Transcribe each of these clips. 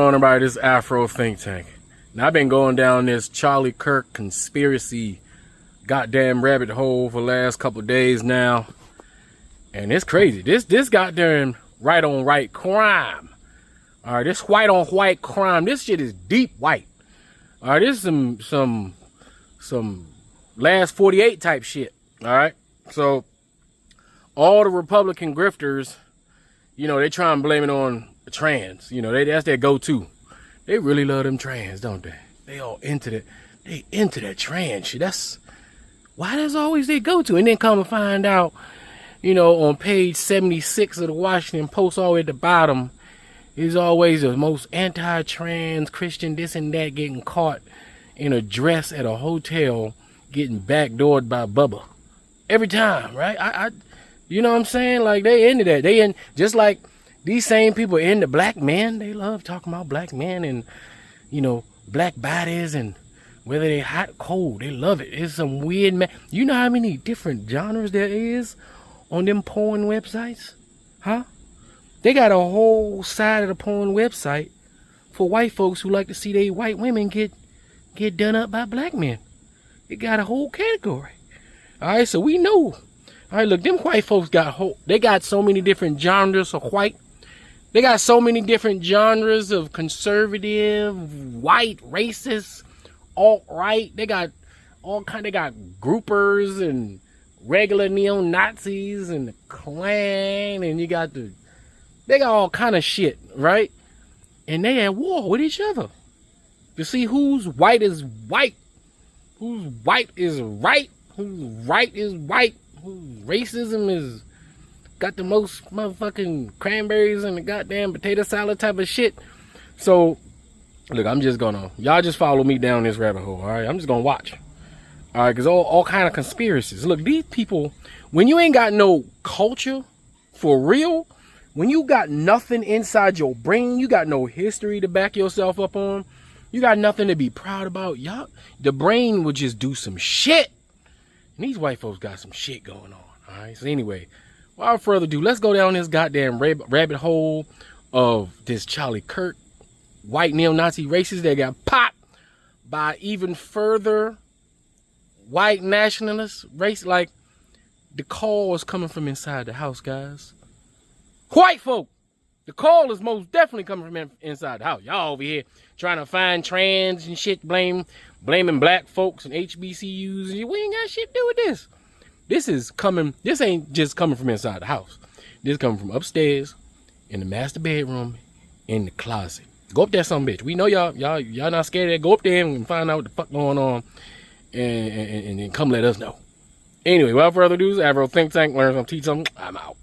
on, everybody? This Afro Think Tank. Now, I've been going down this Charlie Kirk conspiracy goddamn rabbit hole for the last couple of days now. And it's crazy. This goddamn right on right crime. Alright, this white on white crime. This shit is deep white. Alright, this is some last 48 type shit. Alright. So all the Republican grifters, you know, they try and blame it on the trans. You know, that's their go-to. They really love them trans, don't they? They all into that. They into that trans shit. That's why that's always their go-to. And then come and find out, you know, on page 76 of the Washington Post, all the way at the bottom, is always the most anti-trans Christian this and that getting caught in a dress at a hotel getting backdoored by Bubba. Every time, right? You know what I'm saying? Like, they into that. They in, just like these same people into black men. They love talking about black men and, you know, black bodies and whether they hot or cold. They love it. It's some weird man. You know how many different genres there is on them porn websites? Huh? They got a whole side of the porn website for white folks who like to see they white women get done up by black men. It got a whole category. Alright, so we know. Alright, look, them white folks they got so many different genres of white. They got so many different genres of conservative, white, racist, alt-right. They got they got groupers and regular neo-Nazis and the Klan, and they got all kind of shit, right? And they at war with each other to see whose white is white, whose white is right, whose right is white, whose racism is got the most motherfucking cranberries and the goddamn potato salad type of shit. So, look, I'm just gonna, y'all just follow me down this rabbit hole, all right? I'm just gonna watch. All right, because all kind of conspiracies. Look, these people, when you ain't got no culture for real, when you got nothing inside your brain, you got no history to back yourself up on, you got nothing to be proud about, y'all, the brain would just do some shit. And these white folks got some shit going on, all right? So anyway, without further ado, let's go down this goddamn rabbit hole of this Charlie Kirk, white neo-Nazi racist that got popped by even further white nationalist race. Like, the call is coming from inside the house, guys. White folk, the call is most definitely coming from inside the house. Y'all over here trying to find trans and shit, blaming black folks and HBCUs. And we ain't got shit to do with this. This ain't just coming from inside the house. This coming from upstairs, in the master bedroom, in the closet. Go up there, some bitch. We know y'all not scared of that. Go up there and find out what the fuck going on, and come let us know. Anyway, without further ado, Afro Think Tank, learn something, teach something. I'm out.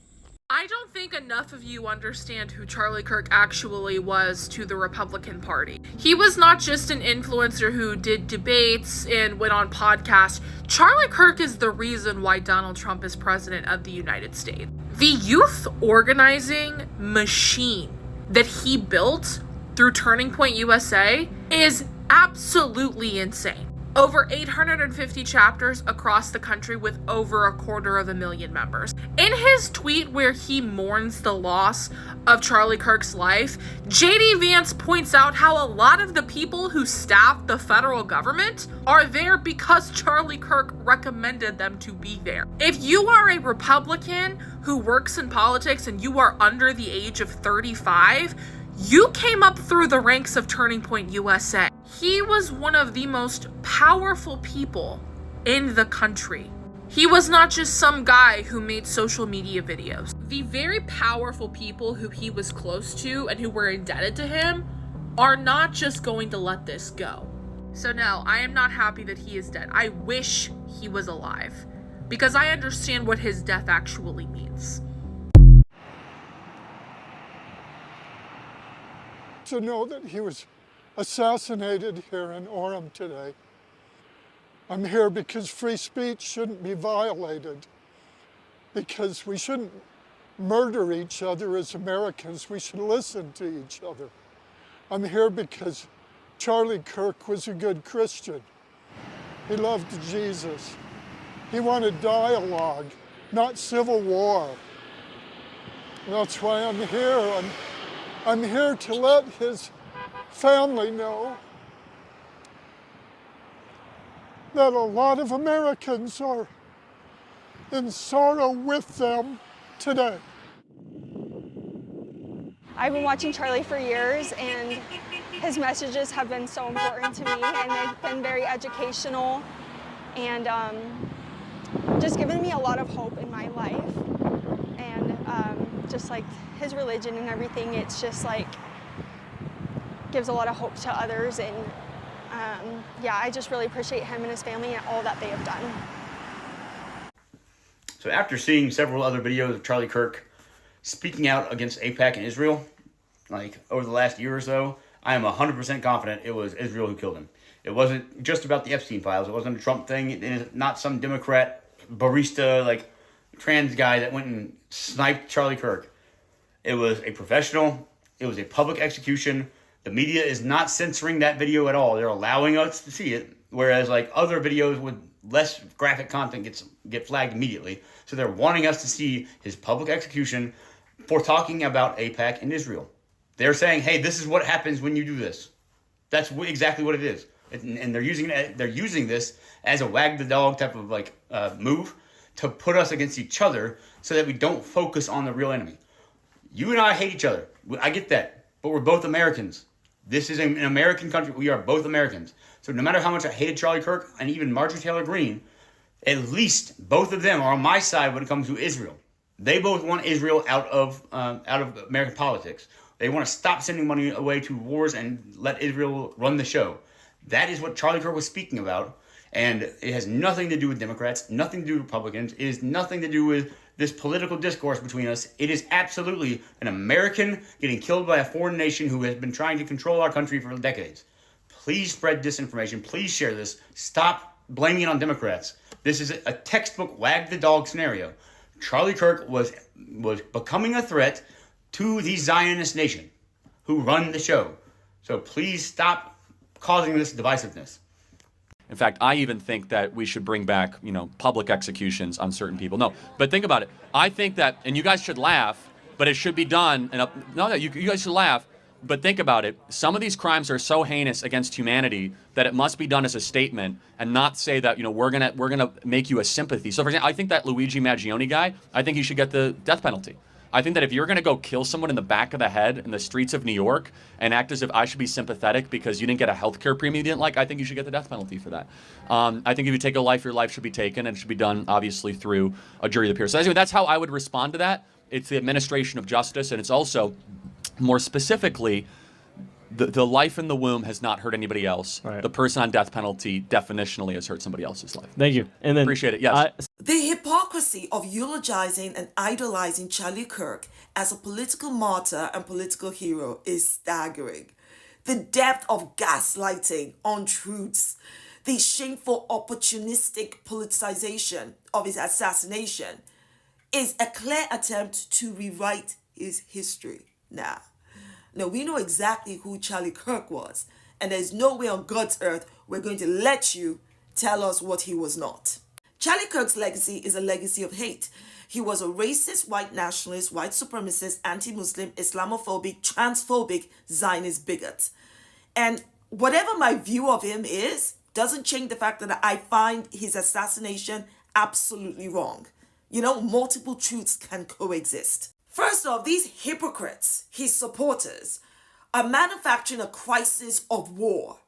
I don't think enough of you understand who Charlie Kirk actually was to the Republican Party. He was not just an influencer who did debates and went on podcasts. Charlie Kirk is the reason why Donald Trump is president of the United States. The youth organizing machine that he built through Turning Point USA is absolutely insane. Over 850 chapters across the country with over 250,000 members. In his tweet where he mourns the loss of Charlie Kirk's life, JD Vance points out how a lot of the people who staff the federal government are there because Charlie Kirk recommended them to be there. If you are a Republican who works in politics and you are under the age of 35, you came up through the ranks of Turning Point USA. He was one of the most powerful people in the country. He was not just some guy who made social media videos. The very powerful people who he was close to and who were indebted to him are not just going to let this go. So no, I am not happy that he is dead. I wish he was alive because I understand what his death actually means. To know that he was assassinated here in Orem today. I'm here because free speech shouldn't be violated, because we shouldn't murder each other as Americans. We should listen to each other. I'm here because Charlie Kirk was a good Christian. He loved Jesus. He wanted dialogue, not civil war. And that's why I'm here. I'm here to let his family know that a lot of Americans are in sorrow with them today. I've been watching Charlie for years, and his messages have been so important to me, and they've been very educational and just given me a lot of hope in my life. And just like his religion and everything, it's just like gives a lot of hope to others. And yeah, I just really appreciate him and his family and all that they have done. So after seeing several other videos of Charlie Kirk speaking out against AIPAC and Israel, like over the last year or so, I am 100% confident it was Israel who killed him. It wasn't just about the Epstein files. It wasn't a Trump thing. It's not some Democrat barista, like trans guy that went and sniped Charlie Kirk. It was a professional. It was a public execution. The media is not censoring that video at all. They're allowing us to see it, whereas like other videos with less graphic content get flagged immediately. So they're wanting us to see his public execution for talking about AIPAC and Israel. They're saying, hey, this is what happens when you do this. That's exactly what it is. And they're using this as a wag the dog type of like move to put us against each other so that we don't focus on the real enemy. You and I hate each other. I get that. But we're both Americans. This is an American country. We are both Americans. So no matter how much I hated Charlie Kirk and even Marjorie Taylor Greene, at least both of them are on my side when it comes to Israel. They both want Israel out of American politics. They want to stop sending money away to wars and let Israel run the show. That is what Charlie Kirk was speaking about. And it has nothing to do with Democrats, nothing to do with Republicans. It has nothing to do with this political discourse between us. It is absolutely an American getting killed by a foreign nation who has been trying to control our country for decades. Please spread disinformation. Please share this. Stop blaming it on Democrats. This is a textbook wag the dog scenario. Charlie Kirk was becoming a threat to the Zionist nation who run the show. So please stop causing this divisiveness. In fact, I even think that we should bring back, public executions on certain people. No, but think about it. I think that, and you guys should laugh, but it should be done. You guys should laugh, but think about it. Some of these crimes are so heinous against humanity that it must be done as a statement and not say that, we're gonna make you a sympathy. So for example, I think that Luigi Maggioni guy, I think he should get the death penalty. I think that if you're going to go kill someone in the back of the head in the streets of New York and act as if I should be sympathetic because you didn't get a healthcare premium you didn't like, I think you should get the death penalty for that. I think if you take a life, your life should be taken, and it should be done, obviously, through a jury of the peers. So anyway, that's how I would respond to that. It's the administration of justice, and it's also, more specifically, the life in the womb has not hurt anybody else. Right. The person on death penalty definitionally has hurt somebody else's life. Thank you. And then appreciate it. Yes. The hypocrisy of eulogizing and idolizing Charlie Kirk as a political martyr and political hero is staggering. The depth of gaslighting, untruths, the shameful opportunistic politicization of his assassination is a clear attempt to rewrite his history now. Now, we know exactly who Charlie Kirk was, and there's no way on God's earth we're going to let you tell us what he was not. Charlie Kirk's legacy is a legacy of hate. He was a racist, white nationalist, white supremacist, anti-Muslim, Islamophobic, transphobic, Zionist bigot. And whatever my view of him is, doesn't change the fact that I find his assassination absolutely wrong. Multiple truths can coexist. First off, these hypocrites, his supporters, are manufacturing a crisis of war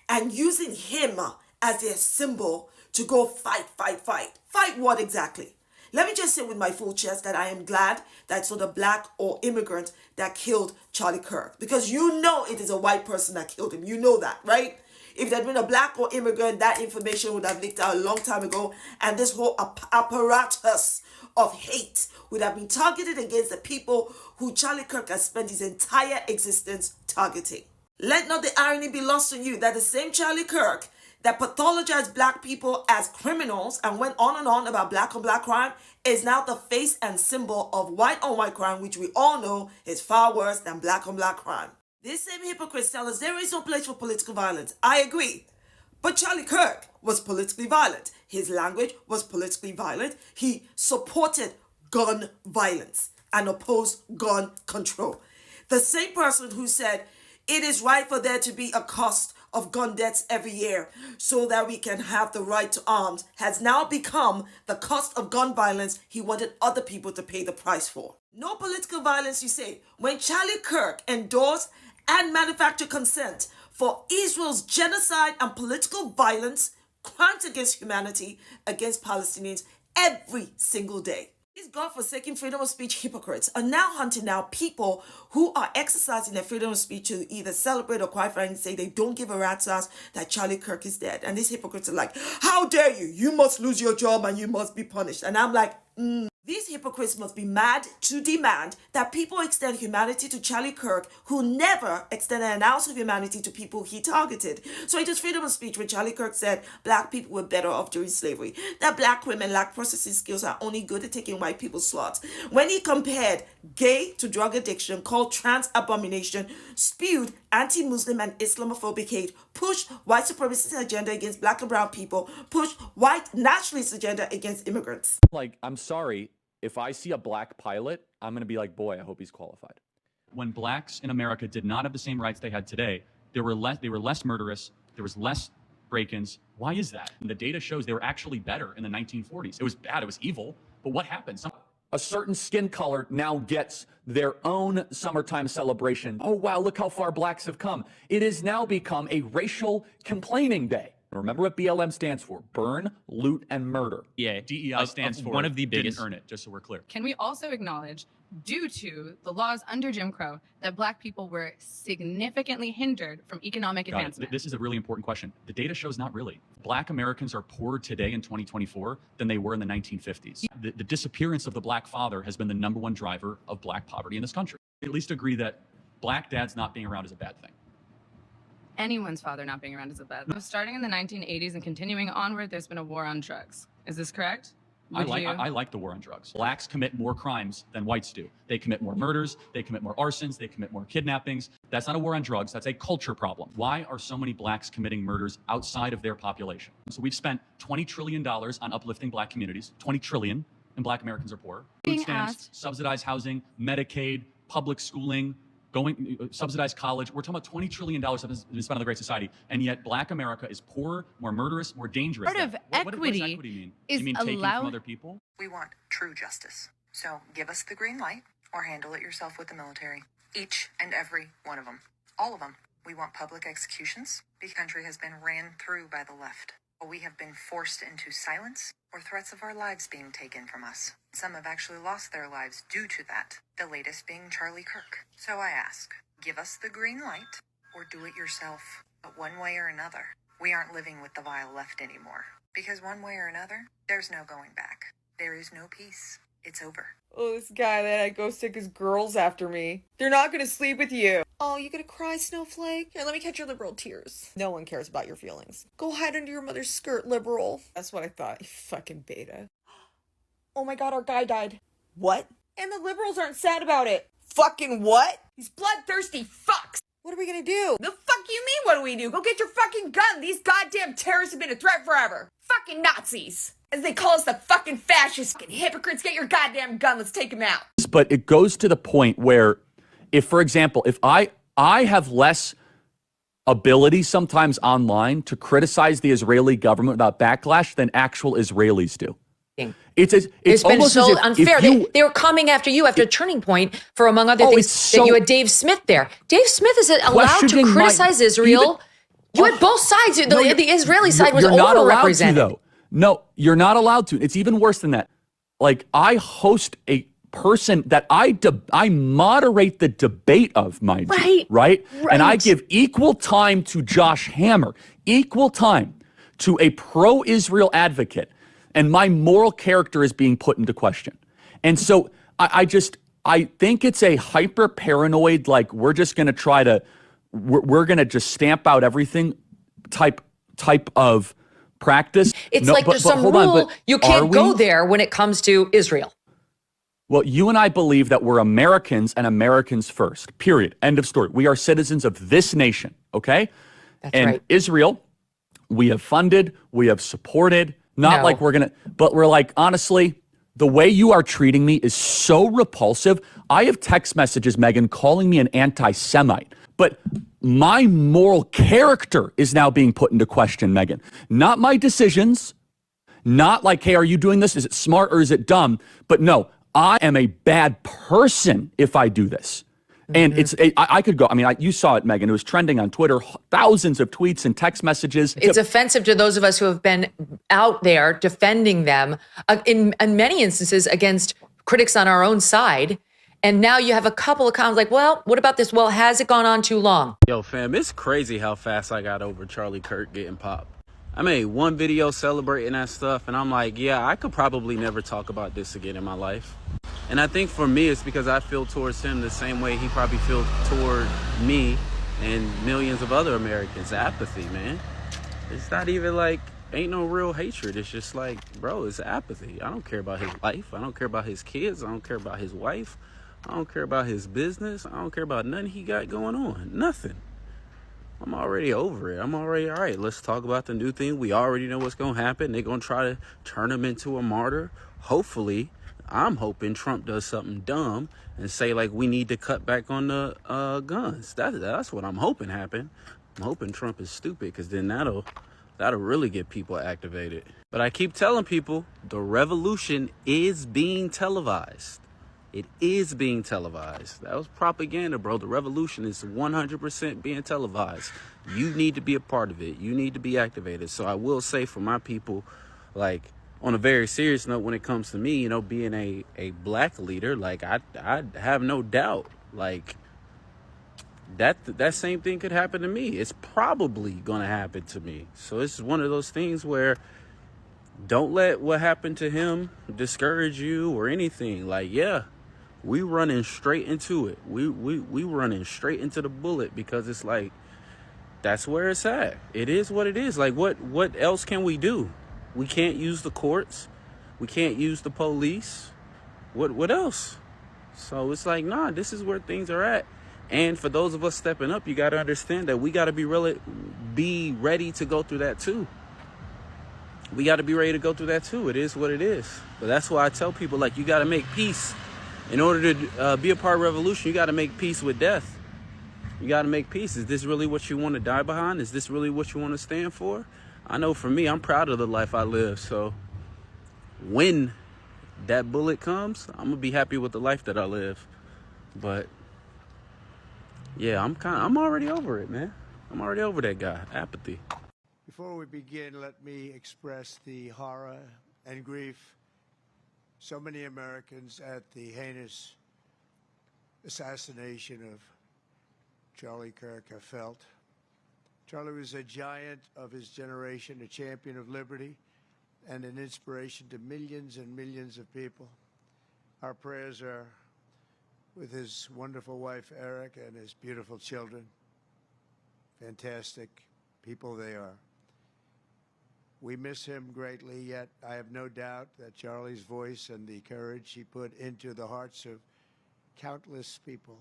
and using him as their symbol to go fight. Fight what exactly? Let me just say with my full chest that I am glad that it's not a black or immigrant that killed Charlie Kirk. Because it is a white person that killed him. You know that, right? If there had been a black or immigrant, that information would have leaked out a long time ago. And this whole apparatus of hate would have been targeted against the people who Charlie Kirk has spent his entire existence targeting. Let not the irony be lost on you that the same Charlie Kirk that pathologized black people as criminals and went on and on about black on black crime is now the face and symbol of white on white crime, which we all know is far worse than black on black crime. These same hypocrites tell us there is no place for political violence. I agree. But Charlie Kirk was politically violent. His language was politically violent. He supported gun violence and opposed gun control. The same person who said, It is right for there to be a cost of gun deaths every year so that we can have the right to arms has now become the cost of gun violence he wanted other people to pay the price for. No political violence, you say. When Charlie Kirk endorsed and manufactured consent for Israel's genocide and political violence, crimes against humanity, against Palestinians every single day. These God-forsaken freedom of speech hypocrites are now hunting down people who are exercising their freedom of speech to either celebrate or quite frankly say they don't give a rat's ass that Charlie Kirk is dead. And these hypocrites are like, how dare you? You must lose your job and you must be punished. And I'm like, These hypocrites must be mad to demand that people extend humanity to Charlie Kirk, who never extended an ounce of humanity to people he targeted. So it is freedom of speech when Charlie Kirk said black people were better off during slavery, that black women lack processing skills, are only good at taking white people's slots. When he compared gay to drug addiction, called trans abomination, spewed anti-Muslim and Islamophobic hate, pushed white supremacist agenda against black and brown people, pushed white nationalist agenda against immigrants. Like, I'm sorry, if I see a black pilot, I'm going to be like, boy, I hope he's qualified. When blacks in America did not have the same rights they had today, they were less murderous, there was less break-ins. Why is that? And the data shows they were actually better in the 1940s. It was bad, it was evil, but what happened? A certain skin color now gets their own summertime celebration. Oh, wow, look how far blacks have come. It has now become a racial complaining day. Remember what BLM stands for: burn, loot, and murder. Yeah, DEI stands for one of the biggest. Didn't earn it, just so we're clear. Can we also acknowledge, due to the laws under Jim Crow, that black people were significantly hindered from economic advancement? This is a really important question. The data shows not really. Black Americans are poorer today in 2024 than they were in the 1950s. The disappearance of the black father has been the #1 driver of black poverty in this country. At least agree that black dads not being around is a bad thing. Anyone's father not being around is a bad thing. Starting in the 1980s and continuing onward, there's been a war on drugs. Is this correct? I like the war on drugs. Blacks commit more crimes than whites do. They commit more murders, they commit more arsons, they commit more kidnappings. That's not a war on drugs, that's a culture problem. Why are so many blacks committing murders outside of their population? So we've spent $20 trillion on uplifting black communities, $20 trillion, and black Americans are poor. Food stamps, subsidized housing, Medicaid, public schooling, subsidized college. We're talking about $20 trillion that has been spent on the Great Society, and yet black America is poorer, more murderous, more dangerous. Part of equity what does equity mean? is you mean taking from other people? We want true justice. So give us the green light or handle it yourself with the military. Each and every one of them. All of them. We want public executions. The country has been ran through by the left. We have been forced into silence or threats of our lives being taken from us. Some have actually lost their lives due to that, the latest being Charlie Kirk. So I ask, give us the green light or do it yourself. But one way or another, we aren't living with the vile left anymore. Because one way or another, there's no going back. There is no peace. It's over. Oh, this guy that I go stick his girls after me. They're not gonna sleep with you. Oh, you gonna cry, Snowflake? Here, let me catch your liberal tears. No one cares about your feelings. Go hide under your mother's skirt, liberal. That's what I thought, you fucking beta. Oh my god, our guy died. What? And the liberals aren't sad about it. Fucking what? These bloodthirsty fucks. What are we gonna do? The fuck you mean, what do we do? Go get your fucking gun. These goddamn terrorists have been a threat forever. Fucking Nazis. As they call us, the fucking fascists. Fucking hypocrites, get your goddamn gun. Let's take them out. But it goes to the point where, if, for example, if I have less ability sometimes online to criticize the Israeli government without backlash than actual Israelis do. It's been almost so as if unfair. They were coming after you after a turning point for, among other things, that you had Dave Smith there. Dave Smith is allowed to criticize Israel. You had both sides. The Israeli side was overrepresented. No, you're not allowed to. It's even worse than that. Like, I host a person that I moderate the debate of, mind you, right? And I give equal time to Josh Hammer, equal time to a pro-Israel advocate, and my moral character is being put into question. And so I think it's a hyper paranoid, like, we're just going to try to, we're going to just stamp out everything type of practice. It's like there's some rule you can't go there when it comes to Israel. Well, you and I believe that we're Americans and Americans first, period. End of story. We are citizens of this nation, okay? That's right. Israel, we have funded, we have supported, not like we're going to, but we're like, honestly, the way you are treating me is so repulsive. I have text messages, Megan, calling me an anti-Semite. But my moral character is now being put into question, Megan. Not my decisions, not like, hey, are you doing this? Is it smart or is it dumb? But no, I am a bad person if I do this. And I could go, I mean, you saw it, Megan. It was trending on Twitter, thousands of tweets and text messages. It's offensive to those of us who have been out there defending them in many instances against critics on our own side. And now you have a couple of comments like, well, what about this? Well, has it gone on too long? Yo, fam, it's crazy how fast I got over Charlie Kirk getting popped. I made one video celebrating that stuff, and I'm like, yeah, I could probably never talk about this again in my life. And I think for me, it's because I feel towards him the same way he probably feels toward me and millions of other Americans. Apathy, man. It's not even like, ain't no real hatred. It's just like, bro, it's apathy. I don't care about his life. I don't care about his kids. I don't care about his wife. I don't care about his business. I don't care about nothing he got going on. Nothing. I'm already over it. I'm already, all right, let's talk about the new thing. We already know what's going to happen. They're going to try to turn him into a martyr. Hopefully, I'm hoping Trump does something dumb and say, like, we need to cut back on the guns. That's what I'm hoping happen. I'm hoping Trump is stupid, because then that'll really get people activated. But I keep telling people, the revolution is being televised. It is being televised. That was propaganda, bro. The revolution is 100% being televised. You need to be a part of it. You need to be activated. So I will say for my people, like, on a very serious note, when it comes to me, you know, being a black leader, like, I have no doubt, like, that same thing could happen to me. It's probably going to happen to me. So it's one of those things where don't let what happened to him discourage you or anything. Like, yeah, we running straight into it. We running straight into the bullet, because it's like, that's where it's at. It is what it is. Like, what else can we do? We can't use the courts. We can't use the police. What else? So it's like, nah, this is where things are at. And for those of us stepping up, you got to understand that we got to be ready to go through that too. We got to be ready to go through that too. It is what it is. But that's why I tell people, like, you got to make peace. In order to be a part of revolution, you got to make peace with death. You got to make peace. Is this really what you want to die behind? Is this really what you want to stand for? I know for me, I'm proud of the life I live. So when that bullet comes, I'm going to be happy with the life that I live. But yeah, I'm already over it, man. I'm already over that guy. Apathy. Before we begin, let me express the horror and grief so many Americans at the heinous assassination of Charlie Kirk have felt. Charlie was a giant of his generation, a champion of liberty, and an inspiration to millions and millions of people. Our prayers are with his wonderful wife, Eric, and his beautiful children. Fantastic people they are. We miss him greatly, yet I have no doubt that Charlie's voice and the courage he put into the hearts of countless people,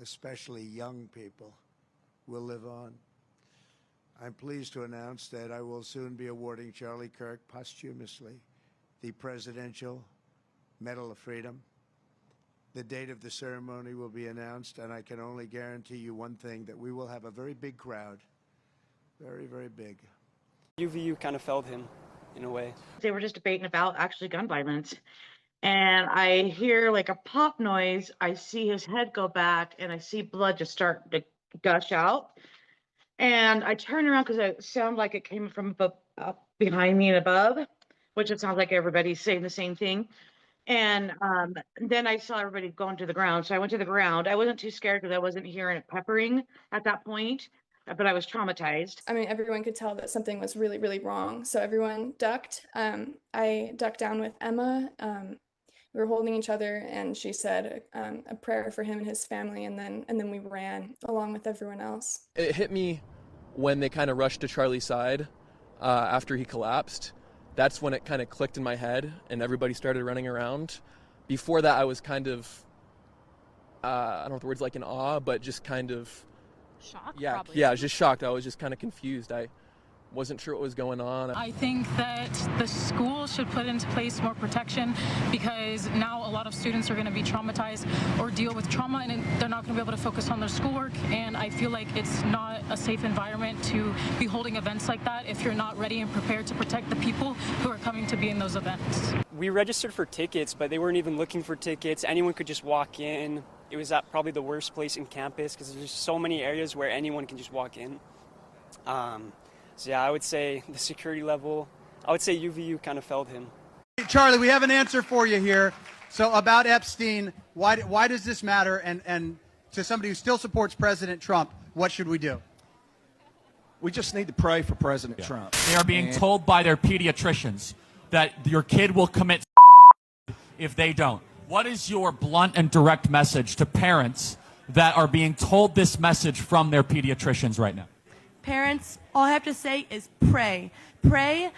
especially young people, will live on. I'm pleased to announce that I will soon be awarding Charlie Kirk posthumously the Presidential Medal of Freedom. The date of the ceremony will be announced, and I can only guarantee you one thing, that we will have a very big crowd. Very, very big. UVU kind of felled him in a way. They were just debating about actually gun violence. And I hear like a pop noise. I see his head go back and I see blood just start to gush out. And I turn around because it sounded like it came from up behind me and above, which it sounds like everybody's saying the same thing. And then I saw everybody going to the ground. So I went to the ground. I wasn't too scared because I wasn't hearing it peppering at that point, but I was traumatized. I mean, everyone could tell that something was really, really wrong. So everyone ducked. I ducked down with Emma. We were holding each other, and she said a prayer for him and his family, and then we ran along with everyone else. It hit me when they kind of rushed to Charlie's side after he collapsed. That's when it kind of clicked in my head, and everybody started running around. Before that, I was kind of, I don't know what the word's like, in awe, but just kind of shocked. Yeah, I was just shocked. I was just kind of confused. I wasn't sure what was going on. I think that the school should put into place more protection, because now a lot of students are going to be traumatized or deal with trauma, and they're not going to be able to focus on their schoolwork. And I feel like it's not a safe environment to be holding events like that if you're not ready and prepared to protect the people who are coming to be in those events. We registered for tickets, but they weren't even looking for tickets. Anyone could just walk in. It was at probably the worst place in campus because there's so many areas where anyone can just walk in. So yeah, I would say the security level, I would say UVU kind of failed him. Charlie, we have an answer for you here. So about Epstein, why does this matter? And to somebody who still supports President Trump, what should we do? We just need to pray for President Trump. They are being told by their pediatricians that your kid will commit if they don't. What is your blunt and direct message to parents that are being told this message from their pediatricians right now? Parents, all I have to say is pray. Pray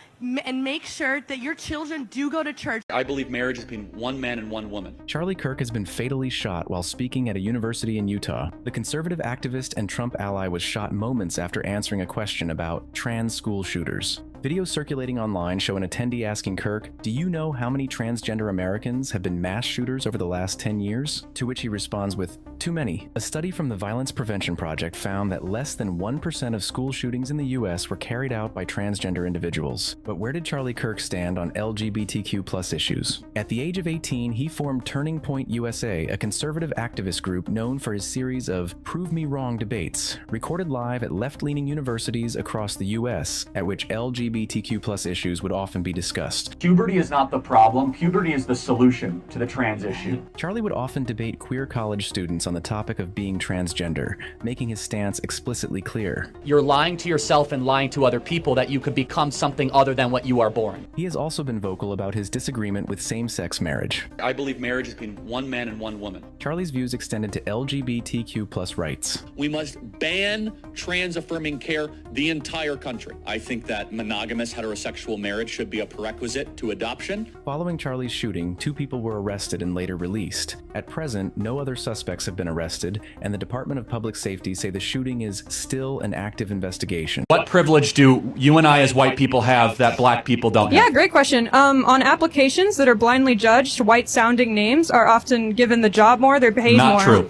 and make sure that your children do go to church. I believe marriage is between one man and one woman. Charlie Kirk has been fatally shot while speaking at a university in Utah. The conservative activist and Trump ally was shot moments after answering a question about trans school shooters. Videos circulating online show an attendee asking Kirk, "Do you know how many transgender Americans have been mass shooters over the last 10 years? To which he responds with, "Too many." A study from the Violence Prevention Project found that less than 1% of school shootings in the US were carried out by transgender individuals. But where did Charlie Kirk stand on LGBTQ+ issues? At the age of 18, he formed Turning Point USA, a conservative activist group known for his series of Prove Me Wrong debates, recorded live at left-leaning universities across the US, at which LGBTQ+ issues would often be discussed. Puberty is not the problem. Puberty is the solution to the trans issue. Charlie would often debate queer college students on the topic of being transgender, making his stance explicitly clear. You're lying to yourself and lying to other people that you could become something other than what you are born. He has also been vocal about his disagreement with same-sex marriage. I believe marriage is between one man and one woman. Charlie's views extended to LGBTQ+ rights. We must ban trans-affirming care the entire country. I think that monogamous heterosexual marriage should be a prerequisite to adoption. Following Charlie's shooting, 2 people were arrested and later released. At present, no other suspects have been arrested, and the Department of Public Safety say the shooting is still an active investigation. What privilege do you and I as white people have that black people don't have? Yeah, great question. On applications that are blindly judged, white-sounding names are often given the job more, they're paid more. Not true.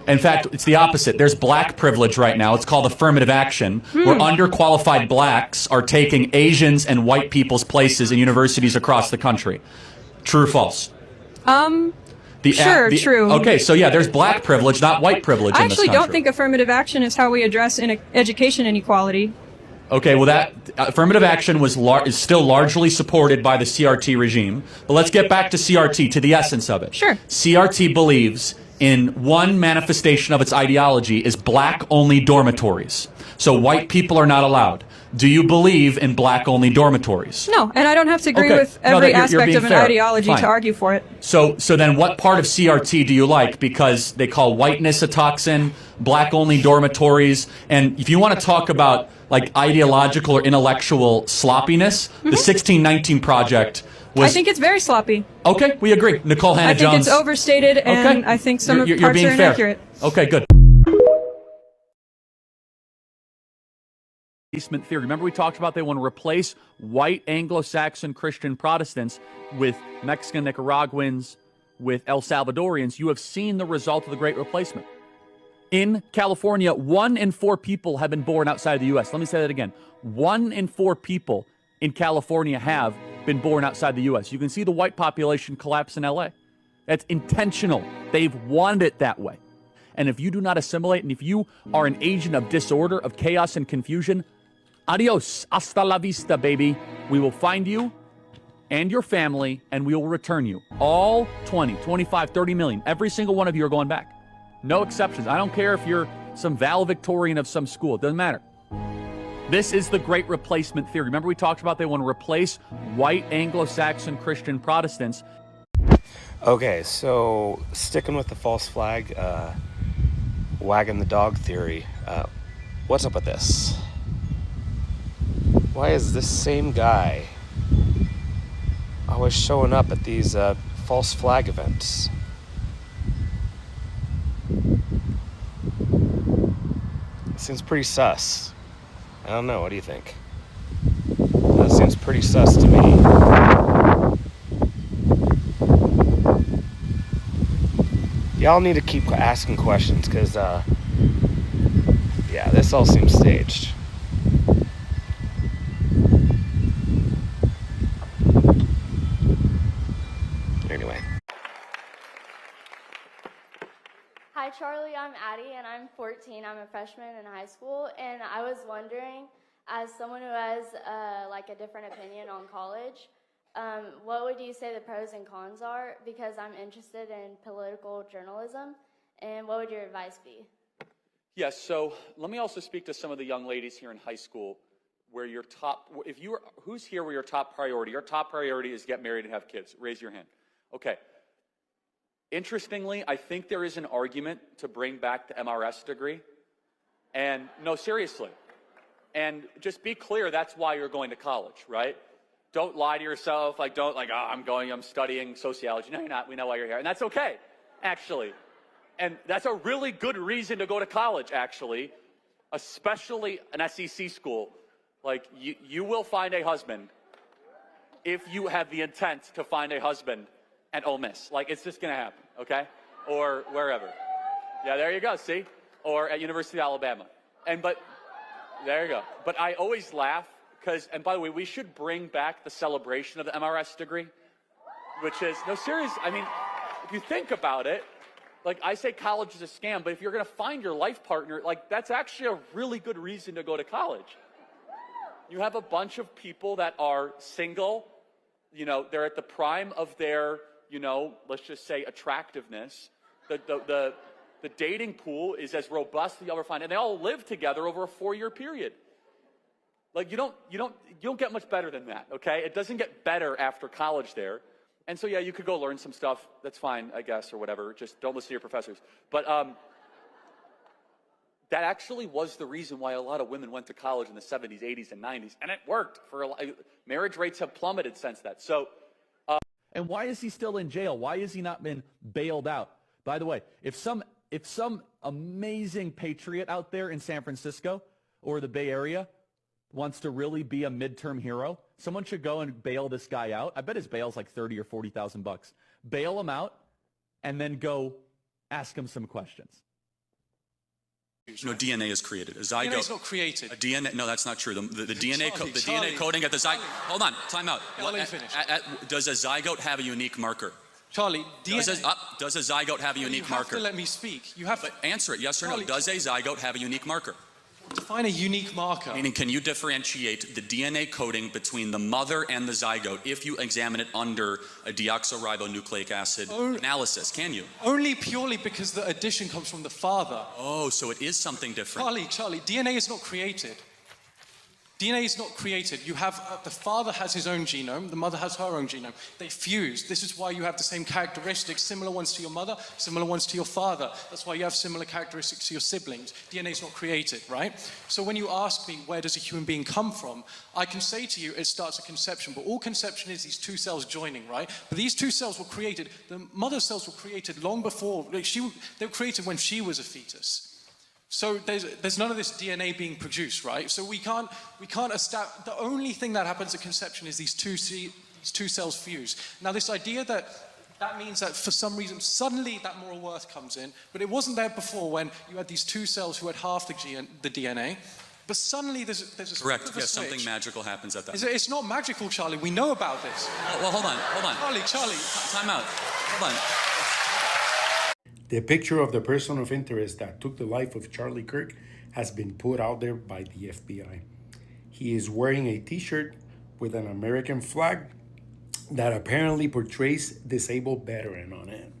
In fact, it's the opposite. There's black privilege right now. It's called affirmative action, where underqualified blacks are taking Asians and white people's places in universities across the country. True or false? True. Okay, so yeah, there's black privilege, not white privilege I in this actually country. don't think affirmative action is how we address education inequality. Okay, well, that affirmative action is still largely supported by the CRT regime. But let's get back to CRT, to the essence of it. Sure. CRT believes in one manifestation of its ideology is black-only dormitories. So white people are not allowed. Do you believe in black-only dormitories? No, and I don't have to agree Okay. with every you're aspect being of an fair. ideology Fine. to argue for it. So then what part of CRT do you like? Because they call whiteness a toxin, black-only dormitories, and if you want to talk about like ideological or intellectual sloppiness, the 1619 Project was... I think it's very sloppy. Okay, we agree. Nicole Hannah-Jones. I think it's overstated, and Okay. I think some You're parts being are fair. inaccurate. Okay, good. Replacement theory. Remember we talked about they want to replace white Anglo-Saxon Christian Protestants with Mexican Nicaraguans, with El Salvadorians. You have seen the result of the Great Replacement. In California, 1 in 4 people have been born outside the U.S. Let me say that again. 1 in 4 people in California have been born outside the U.S. You can see the white population collapse in L.A. That's intentional. They've wanted it that way. And if you do not assimilate, and if you are an agent of disorder, of chaos and confusion, adios, hasta la vista, baby. We will find you and your family, and we will return you. All 20, 25, 30 million. Every single one of you are going back. No exceptions. I don't care if you're some valedictorian of some school. It doesn't matter. This is the Great Replacement theory. Remember we talked about they want to replace white Anglo-Saxon Christian Protestants. Okay, so sticking with the false flag, wagging the dog theory, what's up with this? Why is this same guy always showing up at these false flag events? It seems pretty sus. I don't know, what do you think? That seems pretty sus to me. y'all need to keep asking questions, because, yeah, this all seems staged. Anyway. Hi, Charlie. I'm Addie, and I'm 14. I'm a freshman in high school, and I was wondering, as someone who has like a different opinion on college, what would you say the pros and cons are? Because I'm interested in political journalism, and what would your advice be? Yes, so let me also speak to some of the young ladies here in high school where your top, if you are, who's here where your top priority is get married and have kids? Raise your hand. Okay. Interestingly, I think there is an argument to bring back the MRS degree. And no, seriously. And just be clear, that's why you're going to college, right? Don't lie to yourself, like I'm studying sociology. No, you're not. We know why you're here. And that's okay, actually. And that's a really good reason to go to college, actually, especially an SEC school. Like, you will find a husband if you have the intent to find a husband at Ole Miss. Like, it's just going to happen, okay? Or wherever. Yeah, there you go, see? Or at University of Alabama. But there you go. But I always laugh because, and by the way, we should bring back the celebration of the MRS degree, which is, no, serious. I mean, if you think about it, like, I say college is a scam, but if you're going to find your life partner, like, that's actually a really good reason to go to college. You have a bunch of people that are single, they're at the prime of their, let's just say attractiveness. The dating pool is as robust as you'll ever find, and they all live together over a 4-year period. Like, you don't get much better than that, okay? It doesn't get better after college there. And so, yeah, you could go learn some stuff. That's fine, I guess, or whatever. Just don't listen to your professors. But that actually was the reason why a lot of women went to college in the 70s, 80s, and 90s. And it worked. Marriage rates have plummeted since that. So, and why is he still in jail? Why has he not been bailed out? By the way, if some amazing patriot out there in San Francisco or the Bay Area wants to really be a midterm hero, someone should go and bail this guy out. I bet his bail's like $30,000 or $40,000. Bail him out and then go ask him some questions. No, DNA is created. A zygote. DNA is not created. A DNA. No, that's not true. The DNA coding at the zygote. Hold on. Time out. Let me finish. Does a zygote have a unique marker? Charlie, DNA. Does a zygote have a unique marker? You have to let me speak. You have to answer it. Yes or no. Does a zygote have a unique marker? Define a unique marker. Meaning, can you differentiate the DNA coding between the mother and the zygote if you examine it under a deoxyribonucleic acid analysis? Can you? Only purely because the addition comes from the father. Oh, so it is something different. Charlie, DNA is not created. DNA is not created. You have, the father has his own genome, the mother has her own genome. They fuse. This is why you have the same characteristics, similar ones to your mother, similar ones to your father. That's why you have similar characteristics to your siblings. DNA is not created, right? So when you ask me, where does a human being come from? I can say to you, it starts at conception, but all conception is these two cells joining, right? But these two cells were created, the mother's cells were created long before, they were created when she was a fetus. So there's none of this DNA being produced, right? So we can't establish, the only thing that happens at conception is these two cells fuse. Now this idea that means that for some reason, suddenly that moral worth comes in, but it wasn't there before when you had these two cells who had half the DNA, but suddenly there's a correct, yes, something magical happens at that. It's not magical, Charlie, we know about this. Well, hold on. Charlie. Time out, hold on. The picture of the person of interest that took the life of Charlie Kirk has been put out there by the FBI. He is wearing a t-shirt with an American flag that apparently portrays disabled veteran on it.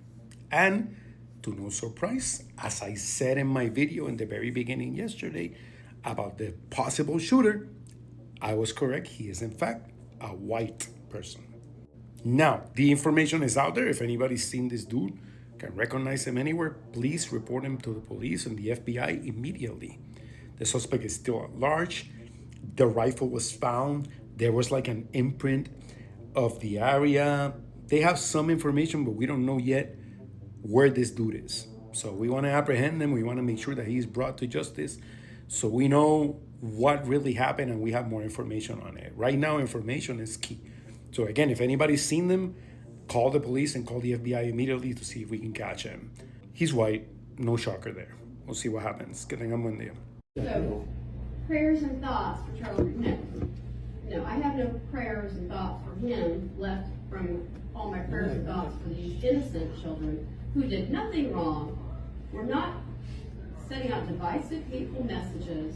And to no surprise, as I said in my video in the very beginning yesterday about the possible shooter, I was correct. He is in fact a white person. Now, the information is out there. If anybody's seen this dude, can recognize him anywhere, please report him to the police and the FBI immediately. The suspect is still at large. The rifle was found. There was like an imprint of the area. They have some information, but we don't know yet where this dude is. So we want to apprehend him. We want to make sure that he's brought to justice so we know what really happened and we have more information on it. Right now, information is key. So again, if anybody's seen them, call the police and call the FBI immediately to see if we can catch him. He's white, no shocker there. We'll see what happens. Que tengan buen día. So, prayers and thoughts for Charlie. No, I have no prayers and thoughts for him left from all my prayers and thoughts for these innocent children who did nothing wrong. We're not setting out divisive, hateful messages.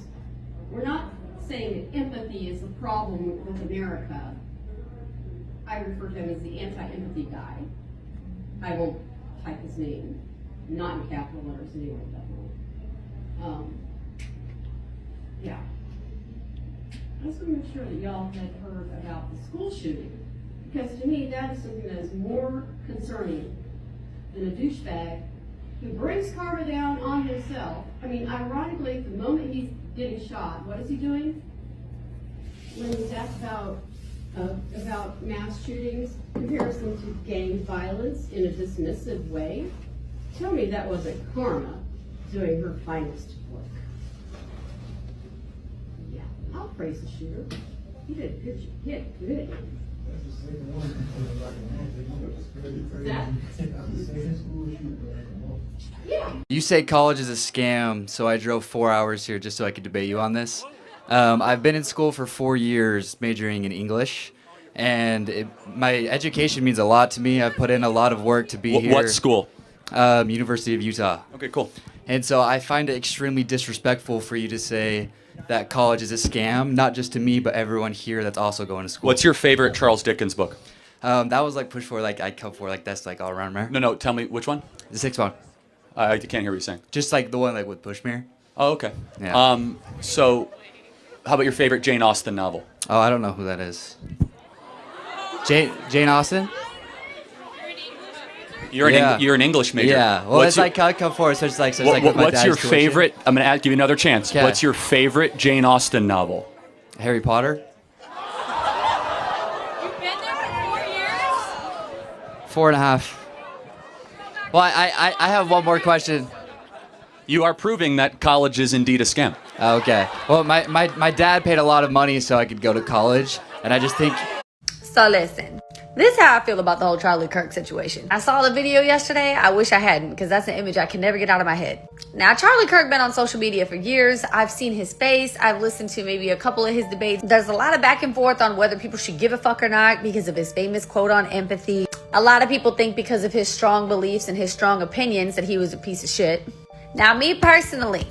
We're not saying that empathy is the problem with America. I refer to him as the anti-empathy guy. I won't type his name, not in capital letters anyway, definitely. Yeah. I just want to make sure that y'all had heard about the school shooting, because to me that is something that is more concerning than a douchebag who brings karma down on himself. I mean, ironically, the moment he's getting shot, what is he doing? When he's asked about mass shootings, comparison to gang violence in a dismissive way, tell me that wasn't karma doing her finest work. Yeah, I'll praise the shooter. He did a good. He had good. You say college is a scam, so I drove 4 hours here just so I could debate you on this. I've been in school for 4 years, majoring in English, and my education means a lot to me. I've put in a lot of work to be here. What school? University of Utah. Okay, cool. And so I find it extremely disrespectful for you to say that college is a scam, not just to me, but everyone here that's also going to school. What's your favorite Charles Dickens book? That was like Push For, like I Come For, like that's like all around there. No, tell me which one? The sixth one. I can't hear what you're saying. Just like the one like with Pushmere. Oh, okay. Yeah. So how about your favorite Jane Austen novel? Oh, I don't know who that is. Jane Austen? You're an English major. Yeah. Well, it's like I Come For, so it's like what's your favorite? I'm gonna give you another chance. Okay. What's your favorite Jane Austen novel? Harry Potter. You've been there for 4 years? 4.5. Well, I have one more question. You are proving that college is indeed a scam. Okay. Well, my dad paid a lot of money so I could go to college, and I just think... So listen, this is how I feel about the whole Charlie Kirk situation. I saw the video yesterday. I wish I hadn't, because that's an image I can never get out of my head. Now, Charlie Kirk been on social media for years. I've seen his face. I've listened to maybe a couple of his debates. There's a lot of back and forth on whether people should give a fuck or not because of his famous quote on empathy. A lot of people think because of his strong beliefs and his strong opinions that he was a piece of shit. Now, me personally,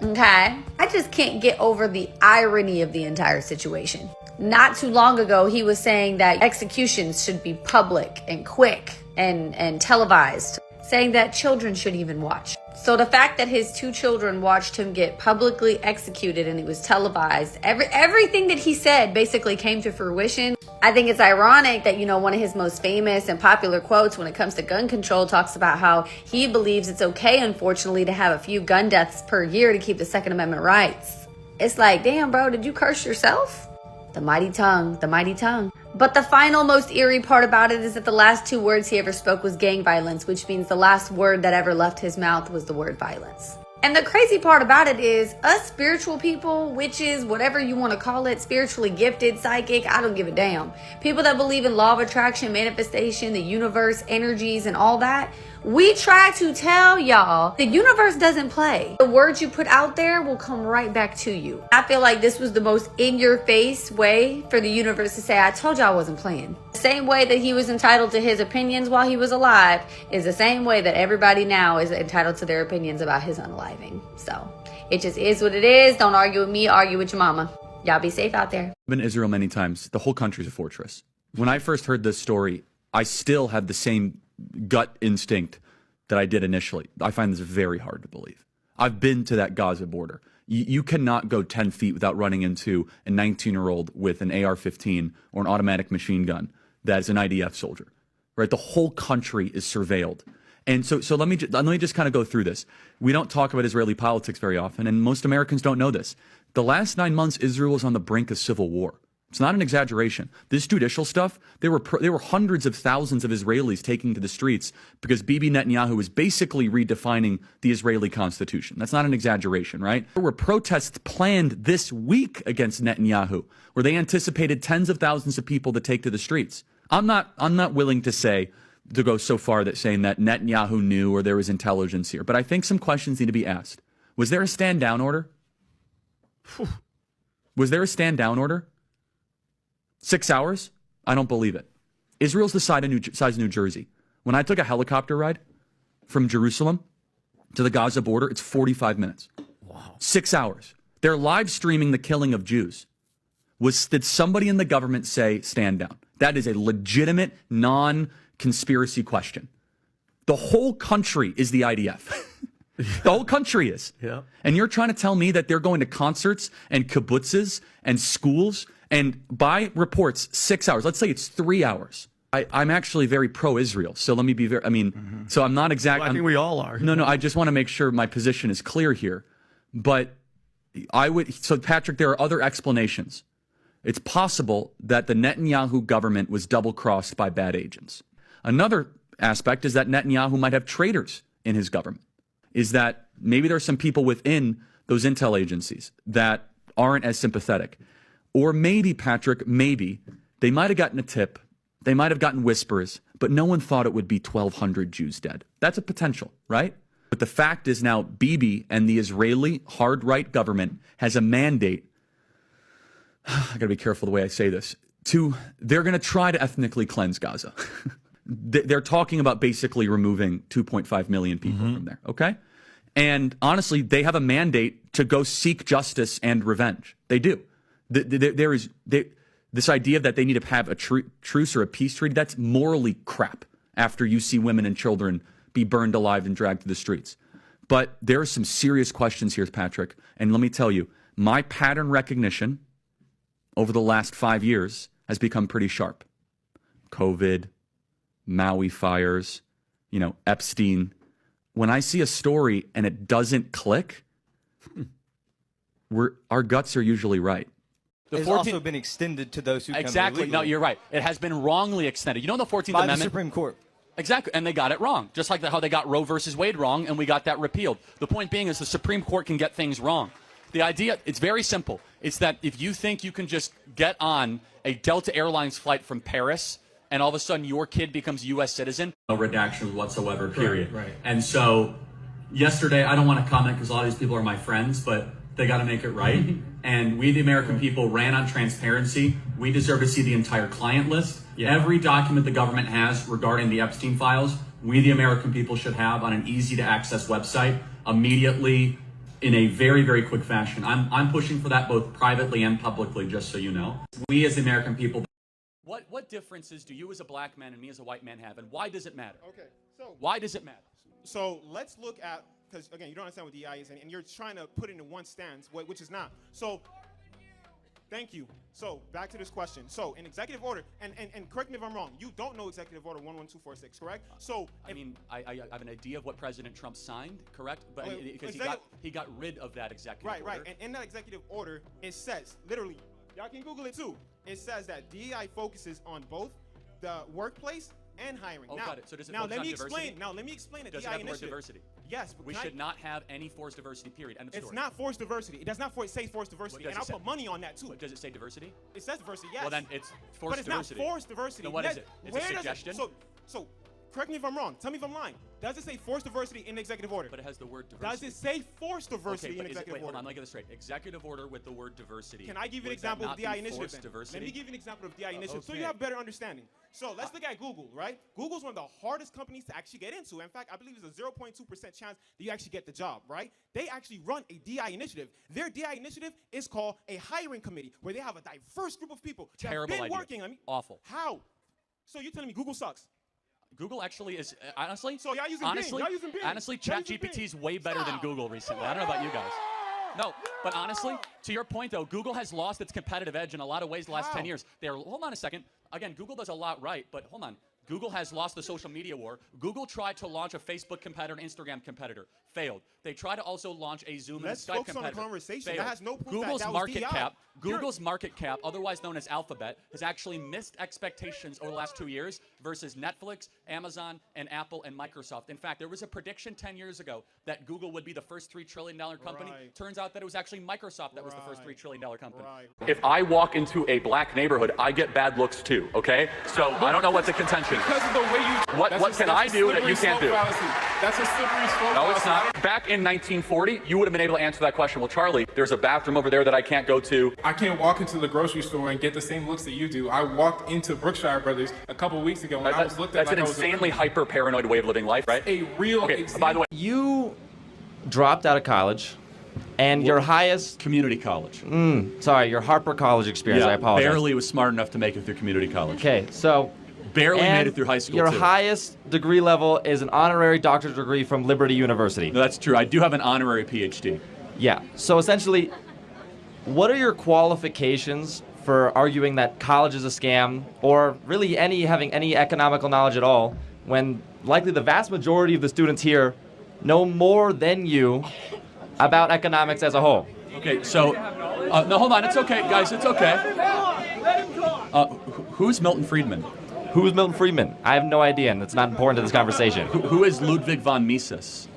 okay, I just can't get over the irony of the entire situation. Not too long ago, he was saying that executions should be public and quick and televised, saying that children should even watch. So the fact that his 2 children watched him get publicly executed and it was televised, everything that he said basically came to fruition. I think it's ironic that, one of his most famous and popular quotes when it comes to gun control talks about how he believes it's okay, unfortunately, to have a few gun deaths per year to keep the Second Amendment rights. It's like, damn, bro, did you curse yourself? The mighty tongue, the mighty tongue. But the final most eerie part about it is that the last 2 words he ever spoke was gang violence, which means the last word that ever left his mouth was the word violence. And the crazy part about it is us spiritual people, witches, whatever you want to call it, spiritually gifted, psychic, I don't give a damn. People that believe in law of attraction, manifestation, the universe, energies, and all that, we try to tell y'all the universe doesn't play. The words you put out there will come right back to you. I feel like this was the most in-your-face way for the universe to say, I told y'all I wasn't playing. The same way that he was entitled to his opinions while he was alive is the same way that everybody now is entitled to their opinions about his unaliving. So it just is what it is. Don't argue with me, argue with your mama. Y'all be safe out there. I've been to Israel many times. The whole country's a fortress. When I first heard this story, I still had the same gut instinct that I did initially. I find this very hard to believe. I've been to that Gaza border. You cannot go 10 feet without running into a 19-year-old with an AR-15 or an automatic machine gun that is an IDF soldier, right? The whole country is surveilled. And so let me just kind of go through this. We don't talk about Israeli politics very often, and most Americans don't know this. The last 9 months, Israel was on the brink of civil war. It's not an exaggeration. This judicial stuff, there were hundreds of thousands of Israelis taking to the streets because Bibi Netanyahu was basically redefining the Israeli constitution. That's not an exaggeration, right? There were protests planned this week against Netanyahu, where they anticipated tens of thousands of people to take to the streets. I'm not willing to say to go so far that saying that Netanyahu knew or there was intelligence here, but I think some questions need to be asked. Was there a stand down order? Was there a stand down order? 6 hours? I don't believe it. Israel's the size of New Jersey. When I took a helicopter ride from Jerusalem to the Gaza border, it's 45 minutes. Wow. 6 hours. They're live streaming the killing of Jews. Did somebody in the government say stand down? That is a legitimate, non-conspiracy question. The whole country is the IDF. The whole country is. Yeah. And you're trying to tell me that they're going to concerts and kibbutzes and schools, and by reports, 6 hours. Let's say it's 3 hours. I'm actually very pro-Israel. So let me be very, so I'm not exactly. Well, I think we all are. No, I just want to make sure my position is clear here. But so Patrick, there are other explanations. It's possible that the Netanyahu government was double-crossed by bad agents. Another aspect is that Netanyahu might have traitors in his government. Is that maybe there are some people within those intel agencies that aren't as sympathetic. Or maybe, Patrick, maybe they might have gotten a tip, they might have gotten whispers, but no one thought it would be 1,200 Jews dead. That's a potential, right? But the fact is now Bibi and the Israeli hard-right government has a mandate, I gotta be careful the way I say this, they're gonna try to ethnically cleanse Gaza. They're talking about basically removing 2.5 million people from there, okay? And honestly, they have a mandate to go seek justice and revenge. They do. This idea that they need to have a truce or a peace treaty, that's morally crap after you see women and children be burned alive and dragged to the streets. But there are some serious questions here, Patrick. And let me tell you, my pattern recognition over the last 5 years has become pretty sharp. COVID, Maui fires, Epstein. When I see a story and it doesn't click, our guts are usually right. It's also been extended to those who come Exactly. illegally. No, you're right. It has been wrongly extended. You know the 14th By Amendment? the Supreme Court. Exactly. And they got it wrong. Just like how they got Roe versus Wade wrong and we got that repealed. The point being is the Supreme Court can get things wrong. The idea, it's very simple. It's that if you think you can just get on a Delta Airlines flight from Paris and all of a sudden your kid becomes a U.S. citizen, no redactions whatsoever, period. Right. And so yesterday, I don't want to comment because a lot of these people are my friends, but they got to make it right. And we, the American people, ran on transparency. We deserve to see the entire client list. Yeah. Every document the government has regarding the Epstein files, we, the American people, should have on an easy-to-access website immediately in a very, very quick fashion. I'm pushing for that both privately and publicly, just so you know. We, as the American people... What differences do you as a black man and me as a white man have, and why does it matter? Okay, so... Why does it matter? So let's look at, because again, you don't understand what DI is, and you're trying to put it in one stance, which is not. So, thank you. So, back to this question. So, in executive order, and correct me if I'm wrong, you don't know executive order 11246, correct? So, I have an idea of what President Trump signed, correct? But because he got rid of that executive order. Right. And in that executive order, it says, literally, y'all can Google it too. It says that DEI focuses on both the workplace and hiring. Oh, now, got it. So does it now focus let on me diversity? explain. Now let me explain the Does DEI it have the word initiative. diversity? Yes, but we should not have any forced diversity. Period. End of story. It's not forced diversity. It does not say forced diversity, and I'll put money on that too. What, does it say diversity? It says diversity. Yes. Well, then it's forced but it's diversity. not forced diversity. Then what is it? It's a suggestion. So, correct me if I'm wrong. Tell me if I'm lying. Does it say forced diversity in the executive order? But it has the word diversity. Does it say forced diversity in executive wait, order? Hold on, let me get this straight. Executive order with the word diversity. Can I give you an example of DI initiative then? Let me give you an example of DI initiative so you have better understanding. So let's look at Google, right? Google's one of the hardest companies to actually get into. In fact, I believe it's a 0.2% chance that you actually get the job, right? They actually run a DI initiative. Their DI initiative is called a hiring committee where they have a diverse group of people that have been working. Awful. How? So you're telling me Google sucks? Google actually is, honestly, so y'all using Bing. Y'all using Bing. Honestly, ChatGPT is way better than Google recently. I don't know about you guys. No, but honestly, to your point though, Google has lost its competitive edge in a lot of ways the last 10 years. Hold on a second. Again, Google does a lot right, but hold on. Google has lost the social media war. Google tried to launch a Facebook competitor, an Instagram competitor, failed. They tried to also launch a Zoom and a Skype competitor. Let's focus on the conversation. Failed. That has no proof Google's that was market DI. cap. Google's market cap, otherwise known as Alphabet, has actually missed expectations over the last 2 years versus Netflix, Amazon, and Apple and Microsoft. In fact, there was a prediction 10 years ago that Google would be the first $3 trillion company. Right. Turns out that it was actually Microsoft that was the first $3 trillion company. Right. If I walk into a black neighborhood, I get bad looks too, okay? So I don't know what the contention is. Because of the way you... What can I do that you can't do? That's a slippery slope. No, it's not. Back in 1940, you would have been able to answer that question. Well, Charlie, there's a bathroom over there that I can't go to. I can't walk into the grocery store and get the same looks that you do. I walked into Brookshire Brothers a couple weeks ago and I was looked at That's like an I was insanely hyper-paranoid way of living life, right? A real... Okay, by the way... You dropped out of college, and your highest... Community college. Sorry, your Harper College experience. I apologize. Barely was smart enough to make it through community college. Okay, so... Barely made it through high school, Your too. highest degree level is an honorary doctorate degree from Liberty University. No, that's true. I do have an honorary PhD. Yeah. So essentially, what are your qualifications for arguing that college is a scam, or really having any economical knowledge at all, when likely the vast majority of the students here know more than you about economics as a whole? Okay, so... no, hold on. It's okay, guys. It's okay. Who's Milton Friedman? Who's Milton Friedman? I have no idea, and it's not important to this conversation. Who is Ludwig von Mises?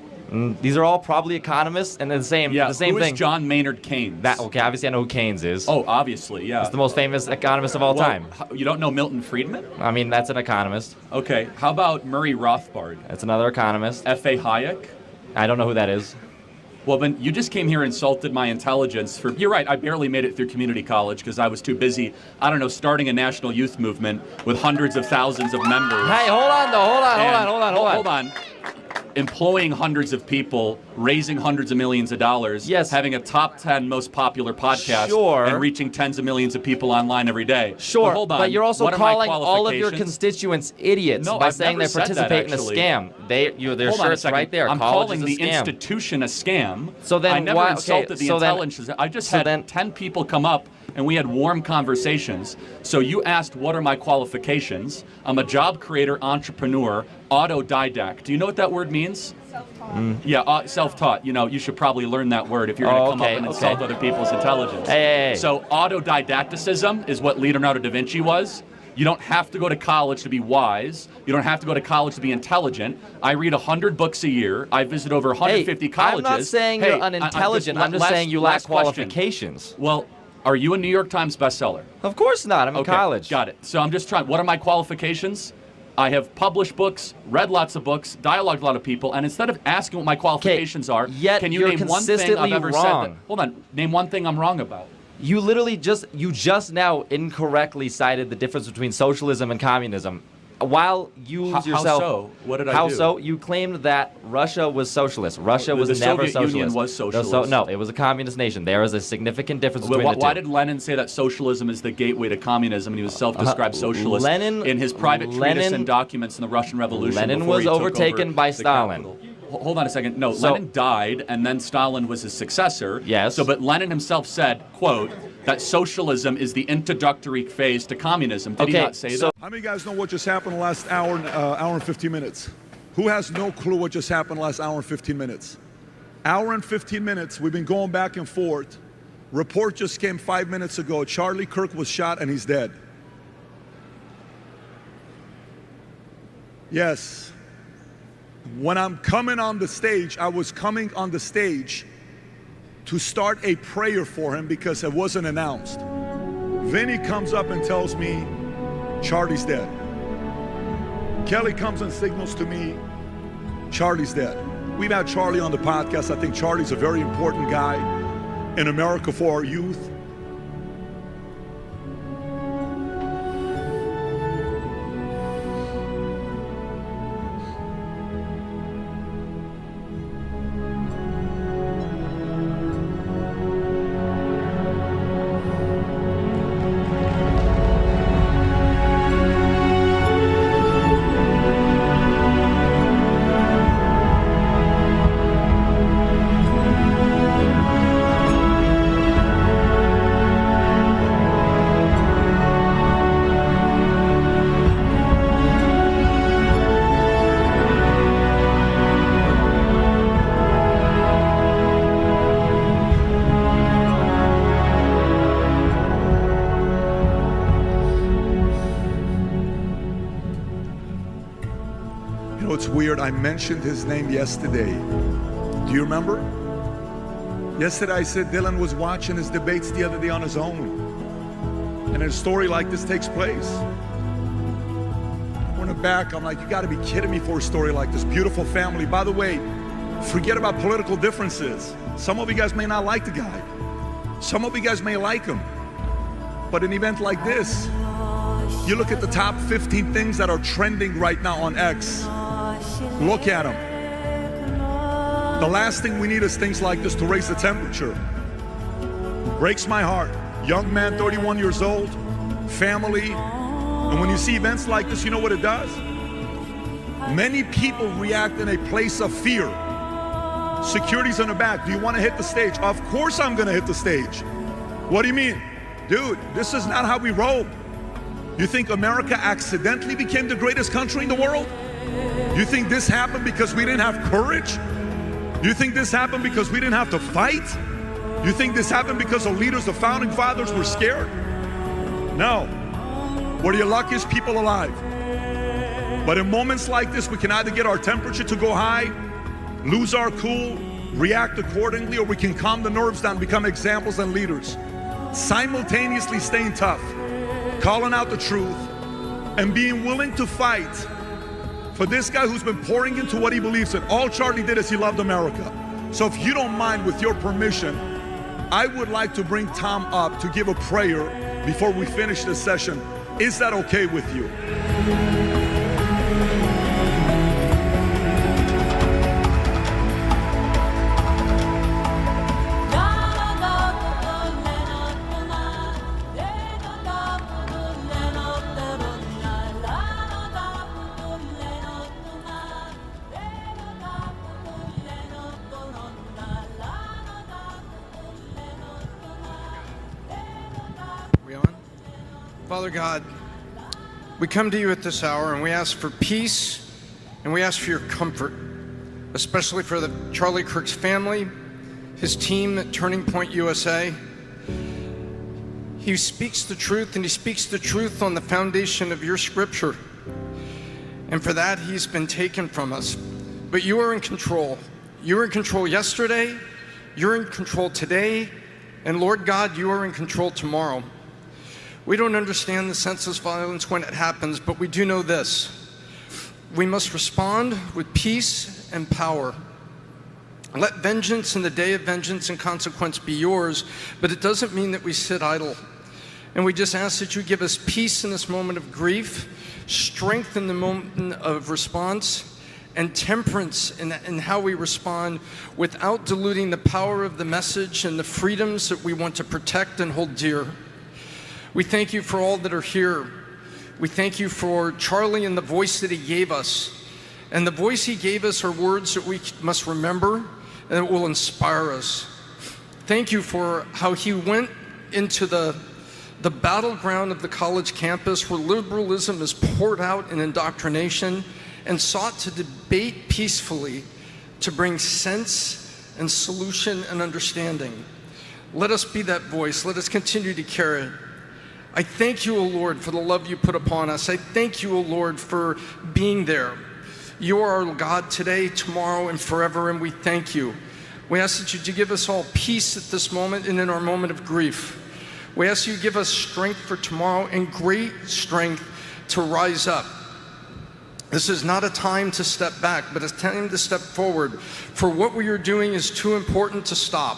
These are all probably economists, and the same Who thing. is John Maynard Keynes? Okay, obviously I know who Keynes is. Oh, obviously, yeah. He's the most famous economist of all time. You don't know Milton Friedman? I mean, that's an economist. Okay, how about Murray Rothbard? That's another economist. F.A. Hayek? I don't know who that is. Well, then you just came here and insulted my intelligence. You're right, I barely made it through community college because I was too busy, I don't know, starting a national youth movement with hundreds of thousands of members. Hey, hold on, though. Hold on. Employing hundreds of people, raising hundreds of millions of dollars, having a top 10 most popular podcast, and reaching tens of millions of people online every day. Sure, but hold on. but you're also What are my calling all of your qualifications? constituents idiots by I've saying never they said that, participate in a actually. scam. Their Hold on a shirt's second. right there. I'm College calling is a the scam. institution a scam. So then I never why- insulted okay, the so then- intelligence. I just had 10 people come up and we had warm conversations. So you asked, what are my qualifications? I'm a job creator, entrepreneur, autodidact. Do you know what that word means? Self-taught. Yeah, self-taught. You know, you should probably learn that word if you're going to come up and insult other people's intelligence. Hey. So autodidacticism is what Leonardo da Vinci was. You don't have to go to college to be wise. You don't have to go to college to be intelligent. I read 100 books a year. I visit over 150 colleges. I'm not saying you're unintelligent. I'm just saying you lack qualifications. Well, are you a New York Times bestseller? Of course not. I'm in college. Got it. So I'm just trying. What are my qualifications? I have published books, read lots of books, dialogued with a lot of people, and instead of asking what my qualifications are, can you you're name one thing I've consistently ever said? wrong. Hold on. Name one thing I'm wrong about. You literally just now incorrectly cited the difference between socialism and communism. While you How yourself... so? What did I How do? so? You claimed that Russia was socialist. Russia was the never Soviet socialist. Union was socialist. No, it was a communist nation. There is a significant difference Well, between the two. why did Lenin say that socialism is the gateway to communism, and he was self-described socialist Lenin- in his private treatise Lenin- and documents in the Russian Revolution? Lenin before was he took overtaken over by the Stalin. capital? Hold on a second. No, So- Lenin died, and then Stalin was his successor. Yes. So, but Lenin himself said, quote, that socialism is the introductory phase to communism. Did he not say that? How many of you guys know what just happened the last hour and 15 minutes? Who has no clue what just happened the last hour and 15 minutes? Hour and 15 minutes, we've been going back and forth. Report just came 5 minutes ago. Charlie Kirk was shot and he's dead. Yes. When I'm coming on the stage, I was coming on the stage to start a prayer for him because it wasn't announced. Vinny comes up and tells me, Charlie's dead. Kelly comes and signals to me, Charlie's dead. We've had Charlie on the podcast. I think Charlie's a very important guy in America for our youth. what's weird? I mentioned his name yesterday. Do you remember? Yesterday I said Dylan was watching his debates the other day on his own. And a story like this takes place. We're in the back, I'm like, you gotta be kidding me for a story like this. Beautiful family. By the way, forget about political differences. Some of you guys may not like the guy. Some of you guys may like him. But an event like this, you look at the top 15 things that are trending right now on X. Look at them. The last thing we need is things like this to raise the temperature. Breaks my heart. Young man, 31 years old, family. And when you see events like this, you know what it does? Many people react in a place of fear. Security's in the back. Do you want to hit the stage? Of course I'm going to hit the stage. What do you mean? Dude, this is not how we roll. You think America accidentally became the greatest country in the world? You think this happened because we didn't have courage? You think this happened because we didn't have to fight? You think this happened because the leaders, the founding fathers were scared? No. We're the luckiest people alive. But in moments like this, we can either get our temperature to go high, lose our cool, react accordingly, or we can calm the nerves down, become examples and leaders. Simultaneously staying tough, calling out the truth, and being willing to fight for this guy who's been pouring into what he believes in. All Charlie did is he loved America. So if you don't mind, with your permission, I would like to bring Tom up to give a prayer before we finish this session. Is that okay with you? Father God, we come to you at this hour and we ask for peace and we ask for your comfort, especially for the Charlie Kirk's family, his team at Turning Point USA. He speaks the truth, and he speaks the truth on the foundation of your scripture. And for that, he's been taken from us. But you are in control. You were in control yesterday, you're in control today, and Lord God, you are in control tomorrow. We don't understand the senseless violence when it happens, but we do know this. We must respond with peace and power. Let vengeance in the day of vengeance and consequence be yours, but it doesn't mean that we sit idle. And we just ask that you give us peace in this moment of grief, strength in the moment of response, and temperance in how we respond without diluting the power of the message and the freedoms that we want to protect and hold dear. We thank you for all that are here. We thank you for Charlie and the voice that he gave us. And the voice he gave us are words that we must remember and that will inspire us. Thank you for how he went into the battleground of the college campus where liberalism is poured out in indoctrination and sought to debate peacefully to bring sense and solution and understanding. Let us be that voice. Let us continue to carry it. I thank you, O Lord, for the love you put upon us. I thank you, O Lord, for being there. You are our God today, tomorrow, and forever, and we thank you. We ask that you give us all peace at this moment and in our moment of grief. We ask you to give us strength for tomorrow and great strength to rise up. This is not a time to step back, but it's time to step forward. For what we are doing is too important to stop.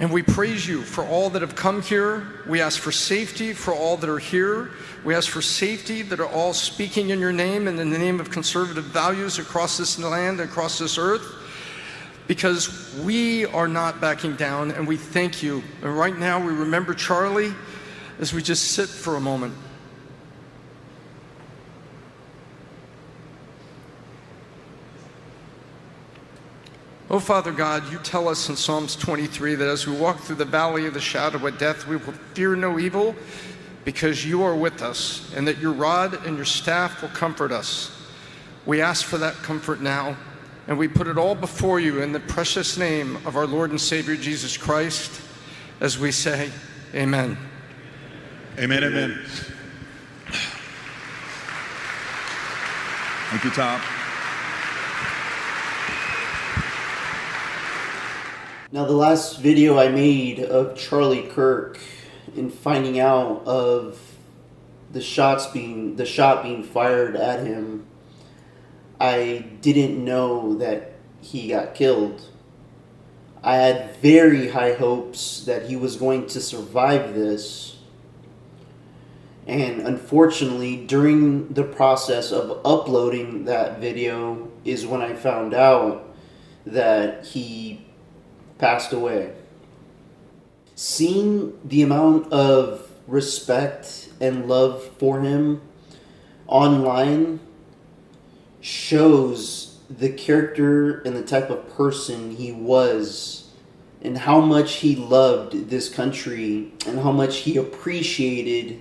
And we praise you for all that have come here. We ask for safety for all that are here. We ask for safety that are all speaking in your name and in the name of conservative values across this land, across this earth, because we are not backing down, and we thank you. And right now we remember Charlie as we just sit for a moment. Oh, Father God, you tell us in Psalms 23 that as we walk through the valley of the shadow of death, we will fear no evil because you are with us, and that your rod and your staff will comfort us. We ask for that comfort now, and we put it all before you in the precious name of our Lord and Savior Jesus Christ, as we say, amen. Amen, amen. Thank you, Tom. Now, the last video I made of Charlie Kirk and finding out of the shot being fired at him, I didn't know that he got killed. I had very high hopes that he was going to survive this. And unfortunately, during the process of uploading that video is when I found out that he passed away. Seeing the amount of respect and love for him online shows the character and the type of person he was, and how much he loved this country, and how much he appreciated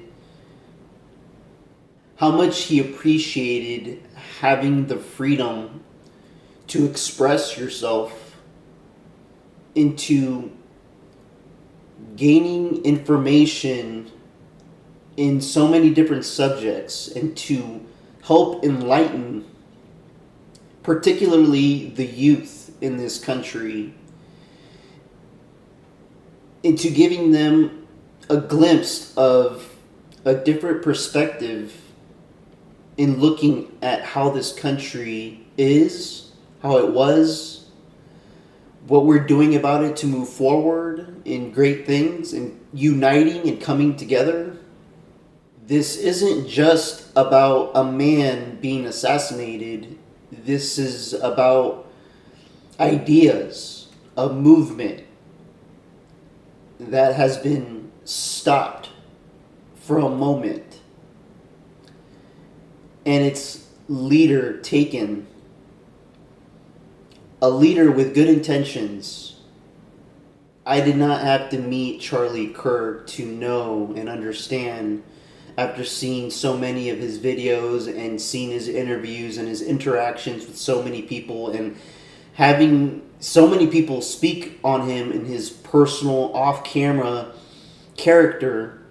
having the freedom to express yourself, into gaining information in so many different subjects, and to help enlighten particularly the youth in this country, into giving them a glimpse of a different perspective in looking at how this country is, how it was, what we're doing about it to move forward in great things, and uniting and coming together. This isn't just about a man being assassinated. This is about ideas, a movement that has been stopped for a moment, and its leader taken. A leader with good intentions. I did not have to meet Charlie Kirk to know and understand, after seeing so many of his videos and seeing his interviews and his interactions with so many people, and having so many people speak on him in his personal off-camera character,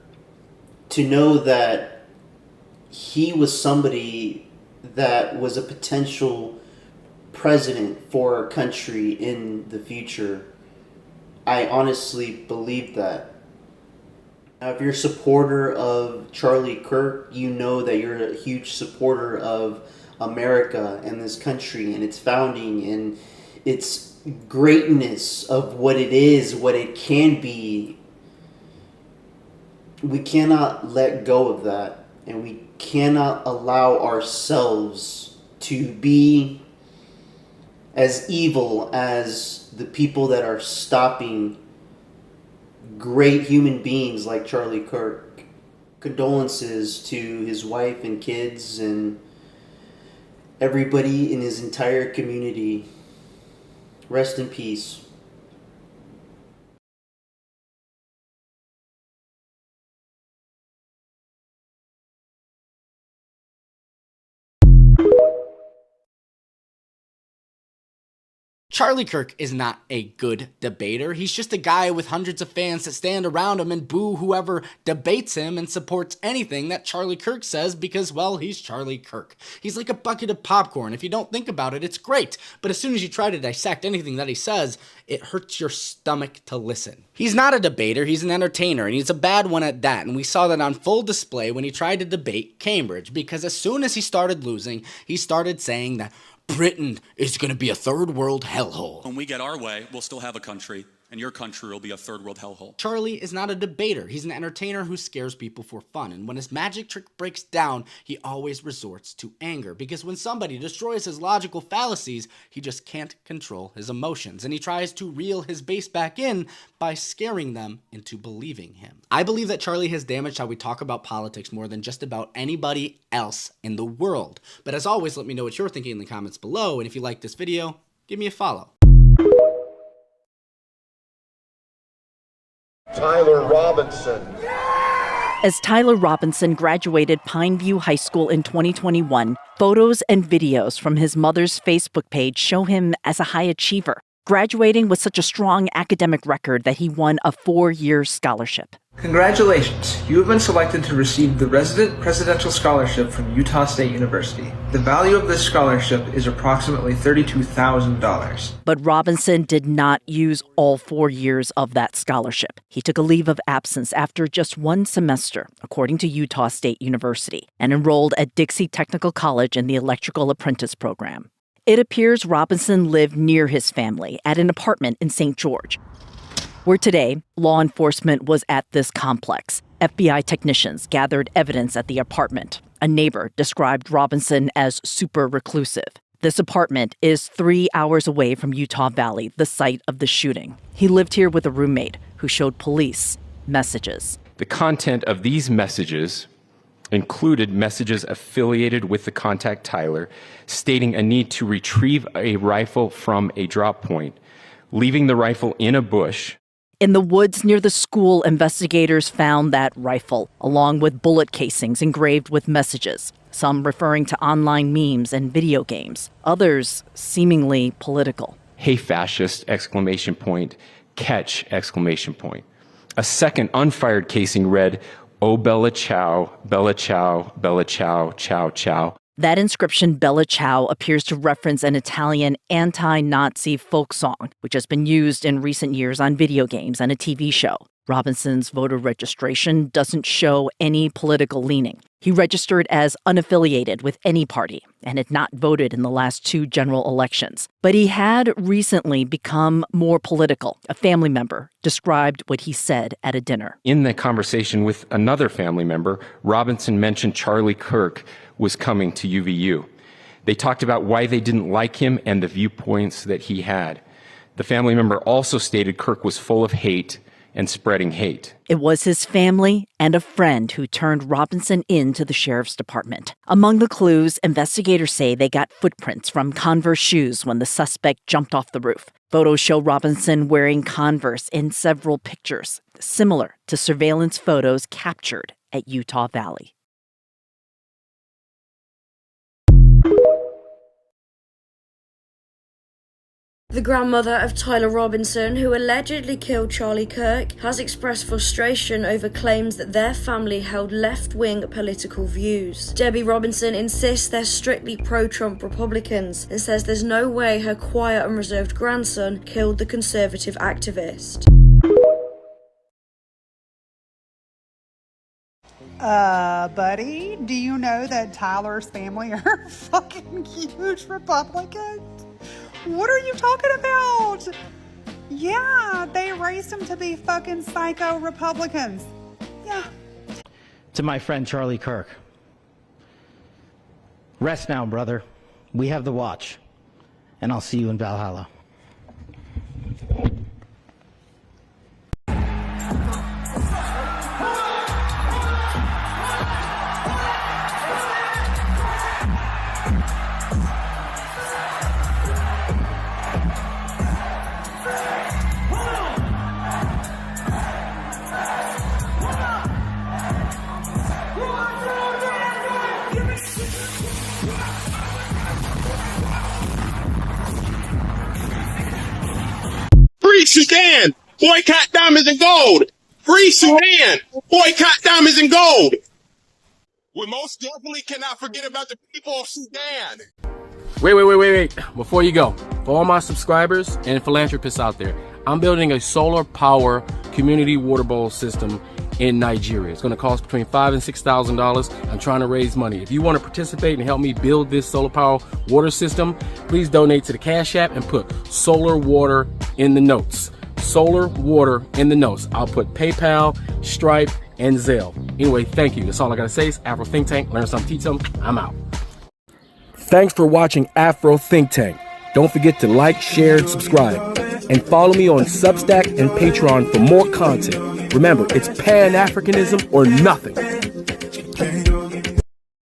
to know that he was somebody that was a potential president for our country in the future. I honestly believe that. Now, if you're a supporter of Charlie Kirk, you know that you're a huge supporter of America and this country and its founding and its greatness of what it is, what it can be. We cannot let go of that, and we cannot allow ourselves to be as evil as the people that are stopping great human beings like Charlie Kirk. Condolences to his wife and kids and everybody in his entire community. Rest in peace. Charlie Kirk is not a good debater. He's just a guy with hundreds of fans that stand around him and boo whoever debates him and supports anything that Charlie Kirk says because, well, he's Charlie Kirk. He's like a bucket of popcorn. If you don't think about it, it's great. But as soon as you try to dissect anything that he says, it hurts your stomach to listen. He's not a debater, he's an entertainer, and he's a bad one at that. And we saw that on full display when he tried to debate Cambridge, because as soon as he started losing, he started saying that Britain is going to be a third world hellhole. When we get our way, we'll still have a country, and your country will be a third world hellhole. Charlie is not a debater. He's an entertainer who scares people for fun. And when his magic trick breaks down, he always resorts to anger. Because when somebody destroys his logical fallacies, he just can't control his emotions. And he tries to reel his base back in by scaring them into believing him. I believe that Charlie has damaged how we talk about politics more than just about anybody else in the world. But as always, let me know what you're thinking in the comments below. And if you like this video, give me a follow. Tyler Robinson. As Tyler Robinson graduated Pineview High School in 2021, photos and videos from his mother's Facebook page show him as a high achiever, graduating with such a strong academic record that he won a 4-year scholarship. Congratulations, you have been selected to receive the Resident Presidential Scholarship from Utah State University. The value of this scholarship is approximately $32,000. But Robinson did not use all 4 years of that scholarship. He took a leave of absence after just one semester, according to Utah State University, and enrolled at Dixie Technical College in the Electrical Apprentice Program. It appears Robinson lived near his family at an apartment in St. George, where today, law enforcement was at this complex. FBI technicians gathered evidence at the apartment. A neighbor described Robinson as super reclusive. This apartment is 3 hours away from Utah Valley, the site of the shooting. He lived here with a roommate who showed police messages. The content of these messages included messages affiliated with the contact Tyler, stating a need to retrieve a rifle from a drop point, leaving the rifle in a bush. In the woods near the school, investigators found that rifle, along with bullet casings engraved with messages, some referring to online memes and video games, others seemingly political. Hey fascist! Exclamation point. Catch! Exclamation point. A second unfired casing read, "Oh Bella Ciao, Bella Ciao, Bella Ciao, Ciao Ciao." That inscription, Bella Ciao, appears to reference an Italian anti-Nazi folk song, which has been used in recent years on video games and a TV show. Robinson's voter registration doesn't show any political leaning. He registered as unaffiliated with any party and had not voted in the last 2 general elections. But he had recently become more political. A family member described what he said at a dinner. In the conversation with another family member, Robinson mentioned Charlie Kirk was coming to UVU. They talked about why they didn't like him and the viewpoints that he had. The family member also stated Kirk was full of hate and spreading hate. It was his family and a friend who turned Robinson into the sheriff's department. Among the clues, investigators say they got footprints from Converse shoes when the suspect jumped off the roof. Photos show Robinson wearing Converse in several pictures, similar to surveillance photos captured at Utah Valley. The grandmother of Tyler Robinson, who allegedly killed Charlie Kirk, has expressed frustration over claims that their family held left-wing political views. Debbie Robinson insists they're strictly pro-Trump Republicans and says there's no way her quiet and reserved grandson killed the conservative activist. Buddy, do you know that Tyler's family are fucking huge Republicans? What are you talking about? Yeah, they raised him to be fucking psycho Republicans. Yeah. To my friend Charlie Kirk. Rest now, brother. We have the watch. And I'll see you in Valhalla. Free Sudan! Boycott diamonds and gold! Free Sudan! Boycott diamonds and gold! We most definitely cannot forget about the people of Sudan! Wait. Before you go, for all my subscribers and philanthropists out there, I'm building a solar power community water bowl system in Nigeria. It's going to cost between $5,000 and $6,000. I'm trying to raise money. If you want to participate and help me build this solar power water system, please donate to the Cash App and put solar water in the notes. Solar water in the notes. I'll put PayPal, Stripe, and Zelle. Anyway, thank you. That's all I got to say. It's Afro Think Tank. Learn something, teach something. I'm out. Thanks for watching Afro Think Tank. Don't forget to like, share, and subscribe. And follow me on Substack and Patreon for more content. Remember, it's Pan-Africanism or nothing.